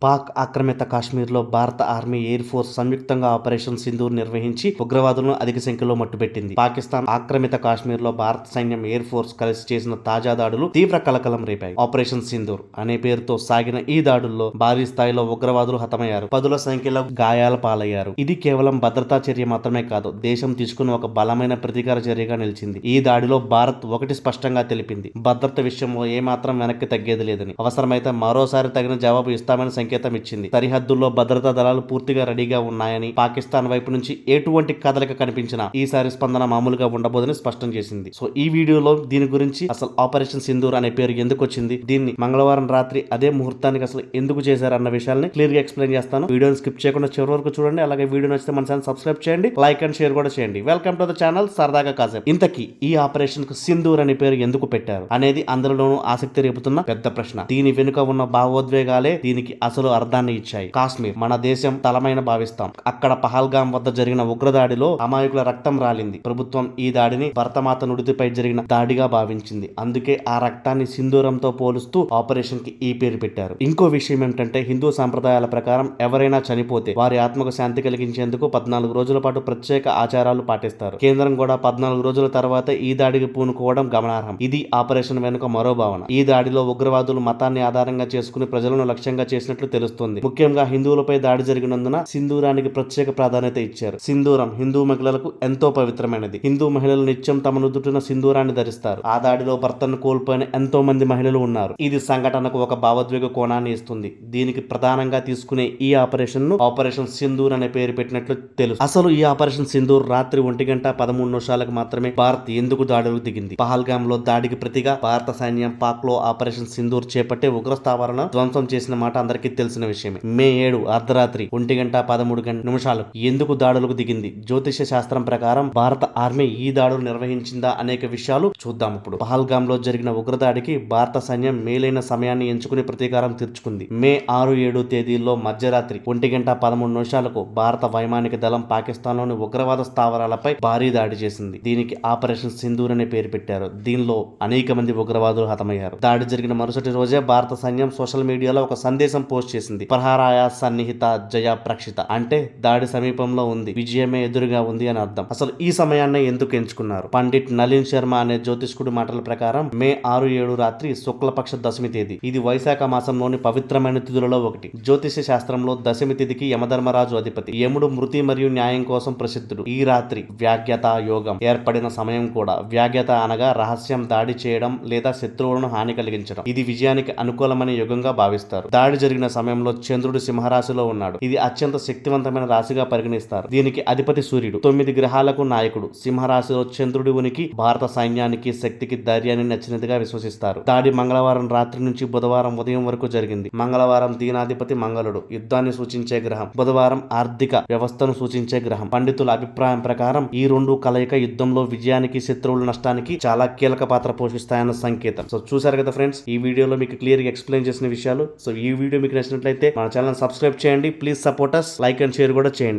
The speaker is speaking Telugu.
పాక్ ఆక్రమిత కాశ్మీర్లో భారత ఆర్మీ ఎయిర్ ఫోర్స్ సంయుక్తంగా ఆపరేషన్ సింధూర్ నిర్వహించి ఉగ్రవాదులను అధిక సంఖ్యలో మట్టుపెట్టింది. పాకిస్తాన్ ఆక్రమిత కాశ్మీర్లో భారత సైన్యం ఎయిర్ ఫోర్స్ కలిసి చేసిన తాజా దాడులు తీవ్ర కలకలం రేపాయి. ఆపరేషన్ సింధూర్ అనే పేరుతో సాగిన ఈ దాడుల్లో భారీ స్థాయిలో ఉగ్రవాదులు హతమయ్యారు. పదుల సంఖ్యలో గాయాల పాలయ్యారు. ఇది కేవలం భద్రతా చర్య మాత్రమే కాదు, దేశం తీసుకున్న ఒక బలమైన ప్రతీకార చర్యగా నిలిచింది. ఈ దాడిలో భారత్ ఒకటి స్పష్టంగా తెలిపింది: భద్రత విషయంలో ఏమాత్రం వెనక్కి తగ్గేది లేదని, అవసరమైతే మరోసారి తగిన జవాబు ఇస్తామని సంకేతం ఇచ్చింది. సరిహద్దుల్లో భద్రతా దళాలు పూర్తిగా రెడీగా ఉన్నాయని, పాకిస్తాన్ వైపు నుంచి ఎటువంటి కదలిక కనిపించినా ఈసారి స్పందన మామూలుగా ఉండబోదని స్పష్టం చేసింది. సో ఈ వీడియోలో దీని గురించి, అసలు ఆపరేషన్ సింధూర్ అనే పేరు ఎందుకు వచ్చింది, దీన్ని మంగళవారం రాత్రి అదే ముహూర్తానికి అసలు ఎందుకు చేశారన్న విషయాన్ని క్లియర్ గా ఎక్స్ప్లెయిన్ చేస్తాను. వీడియోని స్కిప్ చేయకుండా చివరి వరకు చూడండి. అలాగే వీడియో నచ్చితే మన ఛానల్ సబ్స్క్రైబ్ చేయండి, లైక్ అండ్ షేర్ కూడా చేయండి. వెల్కమ్ టు ద ఛానల్ సరదాగా కాసేపు. ఇంతకీ ఈ ఆపరేషన్ కు సింధూర్ అనే పేరు ఎందుకు పెట్టారు అనేది అందరిలోనూ ఆసక్తి రేపుతున్న పెద్ద ప్రశ్న. దీని వెనుక ఉన్న భావోద్వేగాలే దీనికి అసలు అర్థాన్ని ఇచ్చాయి. కాశ్మీర్ మన దేశం తలమైన భావిస్తాం. అక్కడ పహల్గాం వద్ద జరిగిన ఉగ్రదాడిలో అమాయకుల రక్తం రాలింది. ప్రభుత్వం ఈ దాడిని భరతమాత నుడితిపై జరిగిన దాడిగా భావించింది. అందుకే ఆ రక్తాన్ని సింధూరంతో పోలుస్తూ ఆపరేషన్ కి ఈ పేరు పెట్టారు. ఇంకో విషయం ఏమిటంటే, హిందూ సాంప్రదాయాల ప్రకారం ఎవరైనా చనిపోతే వారి ఆత్మకు శాంతి కలిగించేందుకు 14 రోజుల పాటు ప్రత్యేక ఆచారాలు పాటిస్తారు. కేంద్రం కూడా 14 రోజుల తర్వాత ఈ దాడికి పూనుకోవడం గమనార్హం. ఇది ఆపరేషన్ వెనుక మరో భావన. ఈ దాడిలో ఉగ్రవాదులు మతాన్ని ఆధారంగా చేసుకుని ప్రజలను లక్ష్యంగా చేసినట్లు తెలుస్తుంది. ముఖ్యంగా హిందువులపై దాడి జరిగినందున సింధూరానికి ప్రత్యేక ప్రాధాన్యత ఇచ్చారు. సింధూరం హిందూ మహిళలకు ఎంతో పవిత్రమైనది. హిందూ మహిళలు నిత్యం తమ నుదుటిన సింధూరాన్ని ధరిస్తారు. ఆ దాడిలో భర్తను కోల్పోయిన ఎంతో మంది మహిళలు ఉన్నారు. ఇది సంఘటనకు ఒక భావోద్వేగ కోణాన్ని ఇస్తుంది. దీనికి ప్రధానంగా తీసుకునే ఈ ఆపరేషన్ ను ఆపరేషన్ సింధూర్ అనే పేరు పెట్టినట్లు తెలుసు. అసలు ఈ ఆపరేషన్ సింధూర్ రాత్రి 1:13 మాత్రమే భారత్ ఎందుకు దాడులకు దిగింది? పహల్గామ్ లో దాడికి ప్రతిగా భారత సైన్యం పాక్ లో ఆపరేషన్ సింధూర్ చేపట్టే ఉగ్ర స్థావరాలను ధ్వంసం చేసిన మాట అందరికీ తెలిసిన విషయమే. మే 7 అర్ధరాత్రి 1:13 ఎందుకు దాడులకు దిగింది? జ్యోతిష శాస్త్రం ప్రకారం భారత ఆర్మీ ఈ దాడులు నిర్వహించిందా అనేక విషయాలు చూద్దాం ఇప్పుడు. పహల్గామ్ లో జరిగిన ఉగ్రదాడికి భారత సైన్యం మేలైన సమయాన్ని ఎంచుకుని ప్రతీకారం తీర్చుకుంది. మే 6-7 తేదీల్లో మధ్యరాత్రి 1:13 భారత వైమానిక దళం పాకిస్తాన్ లోని ఉగ్రవాద స్థావరాలపై భారీ దాడి చేసింది. దీనికి ఆపరేషన్ సింధూర్ అనే పేరు పెట్టారు. దీనిలో అనేక మంది ఉగ్రవాదులు హతమయ్యారు. దాడి జరిగిన మరుసటి రోజే భారత సైన్యం సోషల్ మీడియాలో ఒక సందేశం పోస్ట్ చేసింది: ప్రహారాయ సన్నిహిత జయ ప్రక్షిత. అంటే దాడి సమీపంలో ఉంది, విజయమే ఎదురుగా ఉంది అని అర్థం. అసలు ఈ సమయాన్ని ఎందుకు ఎంచుకున్నారు? పండిట్ నలిన్ శర్మ అనే జ్యోతిష్కుడి మాటల ప్రకారం మే 6-7 రాత్రి శుక్లపక్ష దశమి తేదీ. ఇది వైశాఖ మాసంలోని పవిత్రమైన తిథులలో ఒకటి. జ్యోతిష శాస్త్రంలో దశమి తిథికి యమధర్మరాజు అధిపతి. యముడు మృతి మరియు న్యాయం కోసం ప్రసిద్ధుడు. ఈ రాత్రి వ్యాగ్యత యోగం ఏర్పడిన సమయం కూడా. వ్యాగ్యత అనగా రహస్యం దాడి చేయడం లేదా శత్రువులను హాని కలిగించడం. ఇది విజయానికి అనుకూలమైన యుగంగా భావిస్తారు. దాడి జరిగిన సమయంలో చంద్రుడు సింహరాశిలో ఉన్నాడు. ఇది అత్యంత శక్తివంతమైన రాశిగా పరిగణిస్తారు. దీనికి అధిపతి సూర్యుడు. 9 గ్రహాలకు నాయకుడు. సింహరాశిలో చంద్రుడి ఉనికి భారత సైన్యానికి శక్తికి ధైర్యాన్ని నచ్చినదిగా విశ్వసిస్తారు. దాడి మంగళవారం రాత్రి నుంచి బుధవారం ఉదయం వరకు జరిగింది. మంగళవారం దీనాధిపతి మంగళుడు, యుద్ధాన్ని సూచించే గ్రహం. బుధవారం ఆర్థిక వ్యవస్థను సూచించే గ్రహం. పండితుల అభిప్రాయం ప్రకారం ఈ రెండు కలయిక యుద్ధంలో విజయానికి శత్రువుల నష్టానికి చాలా కీలక పాత్ర పోషిస్తాయన్న సంకేతం. సో చూసారు కదా ఫ్రెండ్స్, ఈ వీడియోలో మీకు క్లియర్ గా ఎక్స్ప్లెయిన్ చేసిన విషయాలు. సో ఈ వీడియో మీకు నచ్చినట్లయితే మన ఛానల్ సబ్స్క్రైబ్ చేయండి. Please support us, like and share కూడా చేయండి.